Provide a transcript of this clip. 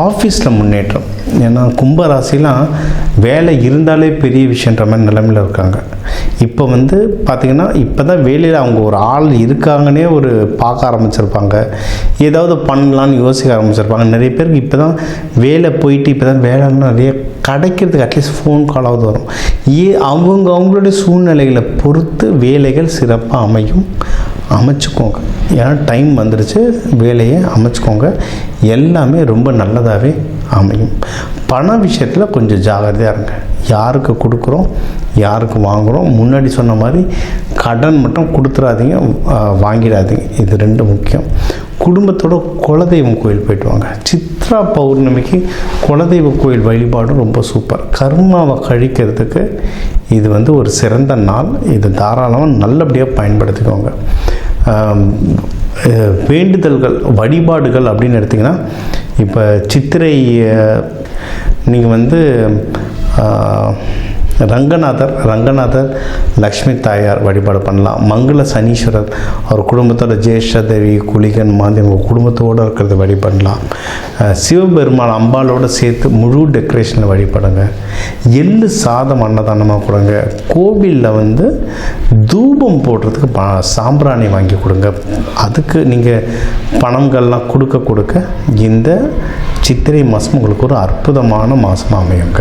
ஆஃபீஸில் முன்னேற்றம். ஏன்னா கும்பராசிலாம் வேலை இருந்தாலே பெரிய விஷயன்ற மாதிரி நிலைமையில் இருக்காங்க. இப்போ பார்த்திங்கன்னா இப்போ தான் வேலையில் அவங்க ஒரு ஆள் இருக்காங்கன்னே ஒரு பார்க்க ஆரம்பிச்சிருப்பாங்க, ஏதாவது பண்ணலான்னு யோசிக்க ஆரம்பிச்சிருப்பாங்க. நிறைய பேருக்கு இப்போ தான் வேலை போயிட்டு இப்போ தான் வேலைன்னு நிறைய கிடைக்கிறதுக்கு அட்லீஸ்ட் ஃபோன் காலாவது வரும். அவங்களுடைய சூழ்நிலைகளை பொறுத்து வேலைகள் சிறப்பாக அமைச்சுக்கோங்க. ஏன்னா டைம் வந்துடுச்சு, வேலையை அமைச்சுக்கோங்க. எல்லாமே ரொம்ப நல்லதாகவே அமையும். பண விஷயத்தில் கொஞ்சம் ஜாகிரதையாக இருங்க. யாருக்கு கொடுக்குறோம், யாருக்கு வாங்குகிறோம், முன்னாடி சொன்ன மாதிரி கடன் மட்டும் கொடுத்துடாதீங்க, வாங்கிடாதீங்க. இது ரெண்டு முக்கியம். குடும்பத்தோட குலதெய்வம் கோயில் போயிட்டு வாங்க. சித்ரா பௌர்ணமிக்கு குலதெய்வ கோயில் வழிபாடும் ரொம்ப சூப்பர். கர்மாவை கழிக்கிறதுக்கு இது ஒரு சிறந்த நாள். இது தாராளமாக நல்லபடியாக பயன்படுத்திக்கோங்க. வேண்டுதல்கள் வழிபாடுகள் அப்படின்னு எடுத்திங்கன்னா, இப்போ சித்திரை நீங்கள் ரங்கநாதர் லக்ஷ்மி தாயார் வழிபாடு பண்ணலாம். மங்கள சனீஸ்வரர் அவர் குடும்பத்தோட ஜேஷ்டதேவி குளிகன் மாதிரி உங்கள் குடும்பத்தோடு இருக்கிறத வழிபடலாம். சிவபெருமான் அம்பாலோடு சேர்த்து முழு டெக்கரேஷனில் வழிபடுங்க. எள்ளு சாதம் அன்னதானமாக கொடுங்க. கோவிலில் தூபம் போடுறதுக்கு சாம்பிராணி வாங்கி கொடுங்க. அதுக்கு நீங்கள் பணங்கள்லாம் கொடுக்க இந்த சித்திரை மாதம் உங்களுக்கு ஒரு அற்புதமான மாதமாக அமையுங்க.